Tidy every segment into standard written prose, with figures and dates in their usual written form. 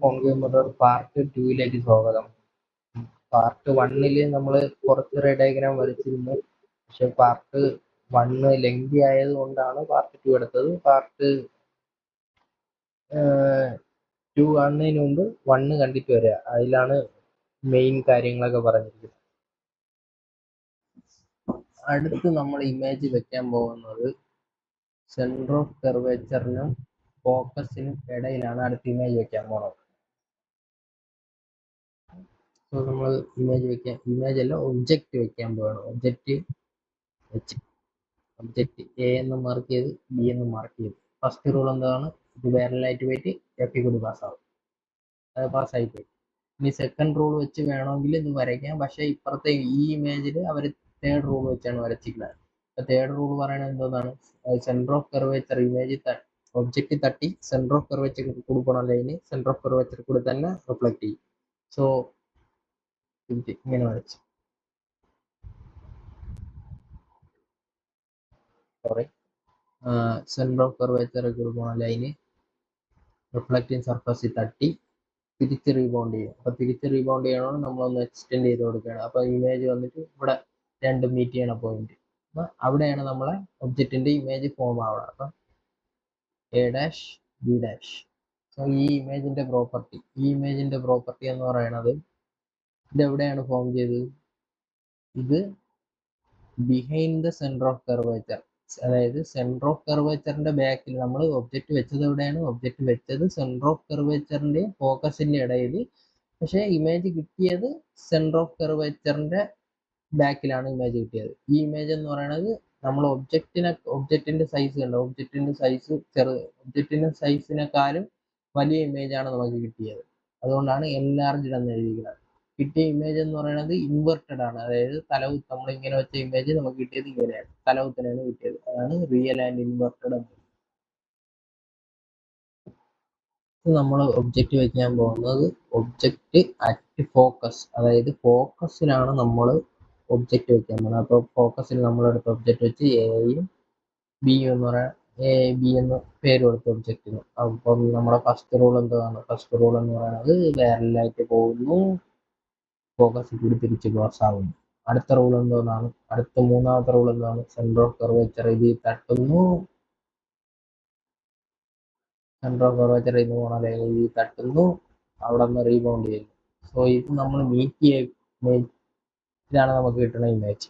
Concave mirror part 2 സ്വാഗതം. Part 1 നമ്മൾ കുറച്ച് റേ ഡയഗ്രാം വരച്ചിരുന്നു. പക്ഷെ പാർട്ട് 1 ലെങ്തി ആയത് കൊണ്ടാണ് പാർട്ട് 2 എടുത്തത്. പാർട്ട് 2 കാണുന്നതിന് മുമ്പ് 1 കണ്ടിട്ട് വരിക. അതിലാണ് മെയിൻ കാര്യങ്ങളൊക്കെ പറഞ്ഞിരിക്കുന്നത്. അടുത്ത് നമ്മൾ ഇമേജ് വെക്കാൻ പോകുന്നത് സെന്റർ ഓഫ് കർവേച്ചറിനും ഫോക്കസിനും ഇടയിലാണ് അടുത്ത ഇമേജ് വെക്കാൻ പോകുന്നത്. സോ നമ്മൾ ഇമേജ് അല്ല ഒബ്ജക്റ്റ് വെക്കാൻ പോവാണ്. ഒബ്ജക്റ്റ് എ എന്ന് മാർക്ക് ചെയ്ത് ബി എന്ന് മാർക്ക് ചെയ്ത്. ഫസ്റ്റ് റൂൾ എന്താണ്? ഇത് പാരലലായിട്ട് പോയിട്ട് എഫ് കൂടി പാസ്സാവും. അത് പാസ്സായി പോയി. ഇനി സെക്കൻഡ് റൂൾ വെച്ച് വേണമെങ്കിൽ ഇത് വരയ്ക്കാം. പക്ഷെ ഇപ്പുറത്തെ ഈ ഇമേജിൽ അവർ തേർഡ് റൂൾ വെച്ചാണ് വരച്ചിട്ടുള്ളത്. അപ്പൊ തേർഡ് റൂൾ പറയുന്നത് എന്താണ്? Centre of curvature image object തട്ടി സെന്റർ ഓഫ് കർവേച്ചർ കൊടുക്കണം ലൈന് സെന്റർ ഓഫ് കർവേച്ചർ കൂടി തന്നെ റിഫ്ലക്ട് ചെയ്യും. സോ ഇങ്ങനെ വരച്ചു. സെന്റർ ഓഫ് കർവേച്ചർ കൊടുക്കണം ലൈന് റിഫ്ലക്റ്റിംഗ് സർഫസിൽ തട്ടി തിരിച്ച് റീബൗണ്ട് ചെയ്യും. അപ്പൊ തിരിച്ച് റീബൗണ്ട് ചെയ്യണമെന്ന് നമ്മളൊന്ന് എക്സ്റ്റെൻഡ് ചെയ്ത് കൊടുക്കുകയാണ്. അപ്പൊ ഇമേജ് വന്നിട്ട് ഇവിടെ രണ്ടും മീറ്റ് ചെയ്യണ പോയിന്റ്. അപ്പൊ അവിടെയാണ് നമ്മളെ ഒബ്ജക്റ്റിന്റെ ഇമേജ് ഫോം ആവുക. അപ്പൊ A dash B dash. So ഈ ഇമേജിന്റെ പ്രോപ്പർട്ടി എന്ന് പറയുന്നത് ഇത് എവിടെയാണ് ഫോം ചെയ്തത്? ഇത് behind the centre of curvature. അതായത് സെന്റർ ഓഫ് കർവേച്ചറിന്റെ ബാക്കിൽ നമ്മൾ ഒബ്ജക്റ്റ് വെച്ചത് എവിടെയാണ്? ഒബ്ജക്റ്റ് വെച്ചത് സെന്റർ ഓഫ് കർവേച്ചറിന്റെ ഫോക്കസിന്റെ ഇടയിൽ. പക്ഷെ ഇമേജ് കിട്ടിയത് സെന്റർ ഓഫ് കർവേച്ചറിന്റെ ബാക്കിലാണ് ഇമേജ് കിട്ടിയത്. ഈ ഇമേജ് എന്ന് പറയുന്നത് നമ്മൾ ഒബ്ജക്റ്റിന്റെ സൈസ് കണ്ടോ? ഒബ്ജക്റ്റിന്റെ സൈസിനെക്കാളും വലിയ ഇമേജ് ആണ് നമുക്ക് കിട്ടിയത്. അതുകൊണ്ടാണ് എൻലാർജ്ഡ് എന്ന് എഴുതിയിരിക്കുന്നത്. കിട്ടിയ ഇമേജ് എന്ന് പറയുന്നത് ഇൻവെർട്ടഡ് ആണ്. അതായത് തലകുത്ത് നമ്മൾ ഇങ്ങനെ വെച്ച ഇമേജ് നമുക്ക് കിട്ടിയത് ഇങ്ങനെയാണ്, തലകുത്തനാണ് കിട്ടിയത്. അതാണ് റിയൽ ആൻഡ് ഇൻവെർട്ടഡ് എന്ന്. നമ്മൾ ഒബ്ജക്റ്റ് വെക്കാൻ പോകുന്നത് ഒബ്ജക്റ്റ് അറ്റ് ഫോക്കസ്, അതായത് ഫോക്കസിലാണ് നമ്മൾ ഒബ്ജക്റ്റ് വെക്കാൻ പോകുന്നത്. അപ്പോൾ ഫോക്കസിൽ നമ്മളെടുത്ത ഒബ്ജക്റ്റ് വെച്ച് എയും ബിയും എന്ന് പറയാം. എ ബി എന്ന് പേര് കൊടുത്ത ഒബ്ജക്റ്റിന്. അപ്പം നമ്മുടെ ഫസ്റ്റ് റൂൾ എന്താണ്? ഫസ്റ്റ് റൂൾ എന്ന് പറയുന്നത് പാരലലായിട്ട് പോകുന്നു, ഫോക്കസ് കൂടി തിരിച്ച് ക്ലോസ് ആവുന്നു. അടുത്ത റൂൾ എന്താണ്? മൂന്നാമത്തെ റൂൾ എന്താണ്? സെന്റർ ഓഫ് കർവേച്ചർ ഇതിൽ തട്ടുന്നു, സെന്റർ ഓഫ് കർവേച്ചർ ഇന്ന് പോകണം അല്ലെങ്കിൽ ഇതിൽ തട്ടുന്നു, അവിടെ നിന്ന് റീബൗണ്ട് ചെയ്യുന്നു. സോ ഇത് നമ്മൾ മീറ്റ് ചെയ്യ ഇമേജ്, ഇതാണ് നമുക്ക് കിട്ടുന്ന ഇമേജ്.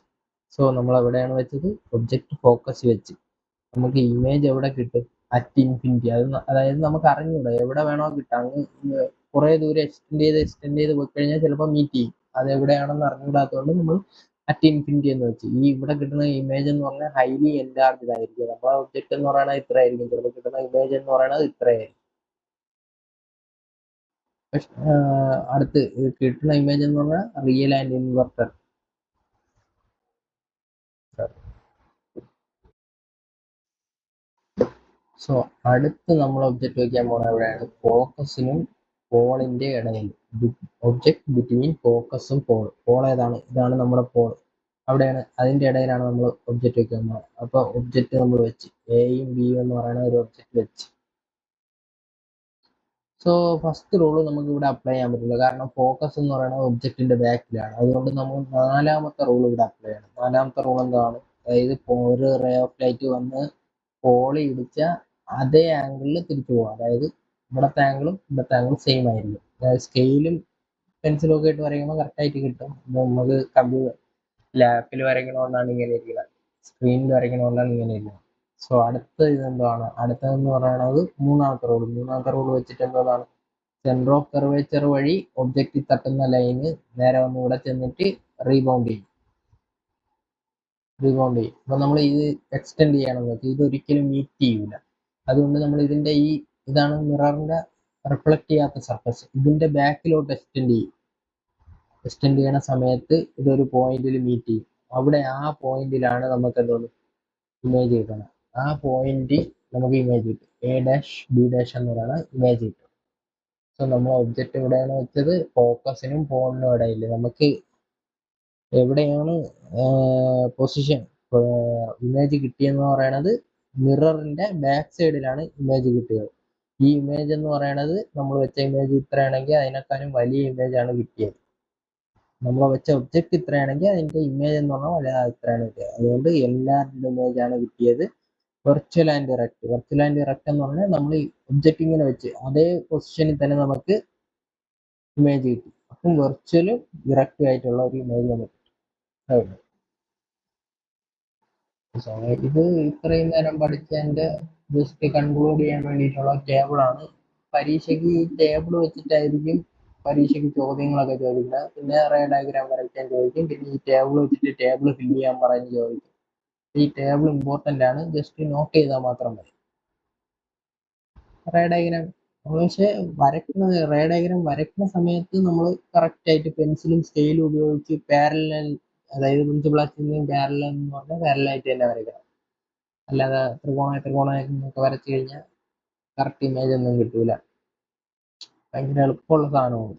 സോ നമ്മൾ എവിടെയാണ് വെച്ചത്? ഒബ്ജക്റ്റ് ഫോക്കസ് വെച്ച്. നമുക്ക് ഇമേജ് എവിടെ കിട്ടും? At infinity. അതായത് നമുക്ക് അറിഞ്ഞൂടാ, എവിടെ വേണോ കിട്ടാം. അങ്ങ് കുറെ ദൂരം എക്സ്റ്റെൻഡ് ചെയ്ത് പോയി കഴിഞ്ഞാൽ ചിലപ്പോൾ മീറ്റ് ചെയ്യും. അത് എവിടെയാണെന്ന് അറിഞ്ഞൂടാത്തതുകൊണ്ട് നമ്മൾ അറ്റ് ഇൻഫിനിറ്റി എന്ന് വെച്ച്. ഈ ഇവിടെ കിട്ടുന്ന ഇമേജ് എന്ന് പറഞ്ഞാൽ ഹൈലി എൻലാർജ്ഡ് ആയിരിക്കും. അപ്പോൾ ഒബ്ജക്റ്റ് എന്ന് പറയുന്നത് ഇത്ര ആയിരിക്കും, ചിലപ്പോൾ കിട്ടുന്ന ഇമേജ് എന്ന് പറയുന്നത് ഇത്രയായിരിക്കും. അടുത്ത് കിട്ടുന്ന ഇമേജ് എന്ന് പറഞ്ഞാൽ റിയൽ ആൻഡ് ഇൻവെർട്ടഡ്. സോ അടുത്ത് നമ്മൾ ഒബ്ജക്റ്റ് വയ്ക്കാൻ പോകുന്നത് എവിടെയാണ്? ഫോക്കസിനും പോളിന്റെ ഇടയിൽ. ഒബ്ജക്റ്റ് ബിറ്റ്വീൻ ഫോക്കസും പോൾ. പോൾ ഏതാണ്? ഇതാണ് നമ്മുടെ പോൾ. അവിടെയാണ്, അതിന്റെ ഇടയിലാണ് നമ്മൾ ഒബ്ജക്റ്റ് വെക്കാൻ പോകുന്നത്. അപ്പൊ ഒബ്ജക്റ്റ് നമ്മൾ വെച്ച് എയും ബിയും എന്ന് പറയുന്ന ഒരു ഒബ്ജക്റ്റ് വെച്ച്. സോ ഫസ്റ്റ് റൂള് നമുക്ക് ഇവിടെ അപ്ലൈ ചെയ്യാൻ പറ്റില്ല, കാരണം ഫോക്കസ് എന്ന് പറയുന്നത് ഒബ്ജക്റ്റിന്റെ ബാക്കിലാണ്. അതുകൊണ്ട് നമ്മൾ നാലാമത്തെ റൂൾ ഇവിടെ അപ്ലൈ ചെയ്യണം. നാലാമത്തെ റൂൾ എന്താണ്? അതായത് ഒരു റേ ഓഫ് ലൈറ്റ് വന്ന് പോളി ഇടിച്ച അതേ ആംഗിളിൽ തിരിച്ചു പോകാം. അതായത് ഇവിടത്തെ ആംഗിളും ഇവിടത്തെ ആംഗിളും സെയിം ആയിരിക്കും. അതായത് സ്കെയിലും പെൻസിലും ഒക്കെ ഇട്ട് വരയ്ക്കുമ്പോൾ കറക്റ്റായിട്ട് കിട്ടും. നമുക്ക് ലാപ്പിൽ വരയ്ക്കണോണ്ടാണ് ഇങ്ങനെ ഇരിക്കുന്നത്, സ്ക്രീനിൽ വരയ്ക്കണോണ്ടാണ് ഇങ്ങനെ ഇരിക്കുന്നത്. സോ അടുത്ത ഇതെന്താണ്? അടുത്തതെന്ന് പറയുന്നത് മൂന്നാമത്തെ റൂൾ വെച്ചിട്ട് എന്താണ്? സെന്റർ ഓഫ് കർവേച്ചർ വഴി ഒബ്ജക്റ്റിൽ തട്ടുന്ന ലൈന് നേരെ വന്ന് ഇവിടെ ചെന്നിട്ട് റീബൗണ്ട് ചെയ്യും. അപ്പൊ നമ്മൾ ഇത് എക്സ്റ്റെൻഡ് ചെയ്യണമെന്ന് വെച്ചാൽ ഇതൊരിക്കലും മീറ്റ് ചെയ്യൂല. അതുകൊണ്ട് നമ്മൾ ഇതിന്റെ ഇതാണ് മിററിന്റെ റിഫ്ലക്ട് ചെയ്യാത്ത സർഫസ്, ഇതിന്റെ ബാക്കിലോട്ട് എക്സ്റ്റെൻഡ് ചെയ്യണ സമയത്ത് ഇതൊരു പോയിന്റിൽ മീറ്റ് ചെയ്യും. അവിടെ ആ പോയിന്റിലാണ് നമുക്ക് എന്തോന്ന് ഇമേജ് കിട്ടണം. ആ പോയിന്റ് നമുക്ക് ഇമേജ് കിട്ടും. എ ഡാഷ് ബി ഡാഷ് എന്ന് പറയുന്ന ഇമേജ് കിട്ടും. സോ നമ്മൾ ഒബ്ജക്റ്റ് എവിടെയാണ് വെച്ചത്? ഫോക്കസിനും പോളിനും ഇടയിൽ. നമുക്ക് എവിടെയാണ് പൊസിഷൻ ഇമേജ് കിട്ടിയെന്ന് പറയുന്നത്? മിററിന്റെ ബാക്ക് സൈഡിലാണ് ഇമേജ് കിട്ടിയത്. ഈ ഇമേജ് എന്ന് പറയുന്നത് നമ്മൾ വെച്ച ഇമേജ് ഇത്രയാണെങ്കിൽ അതിനേക്കാളും വലിയ ഇമേജ് ആണ് കിട്ടിയത്. നമ്മൾ വെച്ച ഒബ്ജക്റ്റ് ഇത്രയാണെങ്കിൽ അതിന്റെ ഇമേജ് എന്ന് പറഞ്ഞാൽ ഇത്രയാണ് കിട്ടിയത്. അതുകൊണ്ട് എല്ലാവരുടെ ഇമേജ് ആണ് കിട്ടിയത്. Virtual and direct. Virtual and direct എന്ന് പറഞ്ഞാൽ നമ്മൾ ഒബ്ജക്റ്റ് ഇങ്ങനെ വെച്ച് അതേ പൊസിഷനിൽ തന്നെ നമുക്ക് ഇമേജ് കിട്ടി. അപ്പം വെർച്വലും ഡിറക്റ്റും ആയിട്ടുള്ള ഒരു ഇമേജ് നമുക്ക് കിട്ടും. സോ ഇത് ഇത്രയും നേരം പഠിച്ചതിന്റെ ജസ്റ്റ് കൺക്ലൂഡ് ചെയ്യാൻ വേണ്ടിയിട്ടുള്ള ടേബിളാണ്. പരീക്ഷയ്ക്ക് ഈ ടേബിൾ വെച്ചിട്ടായിരിക്കും പരീക്ഷയ്ക്ക് ചോദ്യങ്ങളൊക്കെ ചോദിക്കുന്നത്. പിന്നെ റേ ഡയഗ്രാം വരയ്ക്കാൻ ചോദിക്കും. പിന്നെ ഈ ടേബിൾ വെച്ചിട്ട് ടേബിൾ ഫില്ല് ചെയ്യാൻ പറഞ്ഞ് ചോദിക്കും. ഈ ടേബിൾ ഇമ്പോർട്ടൻ്റ് ആണ്, ജസ്റ്റ് നോട്ട് ചെയ്താൽ മാത്രം മതി. റേ ഡയഗ്രാം പക്ഷേ വരയ്ക്കുന്നത് റേ ഡയഗ്രാം വരയ്ക്കുന്ന സമയത്ത് നമ്മൾ കറക്റ്റായിട്ട് പെൻസിലും സ്കെയിലും ഉപയോഗിച്ച് പാരലൽ, അതായത് പ്രിൻസിപ്പൽ അച്ഛൻ്റെയും പാരലൽ എന്ന് പറഞ്ഞാൽ പാരലായിട്ട് തന്നെ വരയ്ക്കണം. അല്ലാതെ ത്രികോണമൊക്കെ വരച്ചു കഴിഞ്ഞാൽ കറക്റ്റ് ഇമേജ് ഒന്നും കിട്ടൂല. ഭയങ്കര എളുപ്പമുള്ള സാധനമാണ്.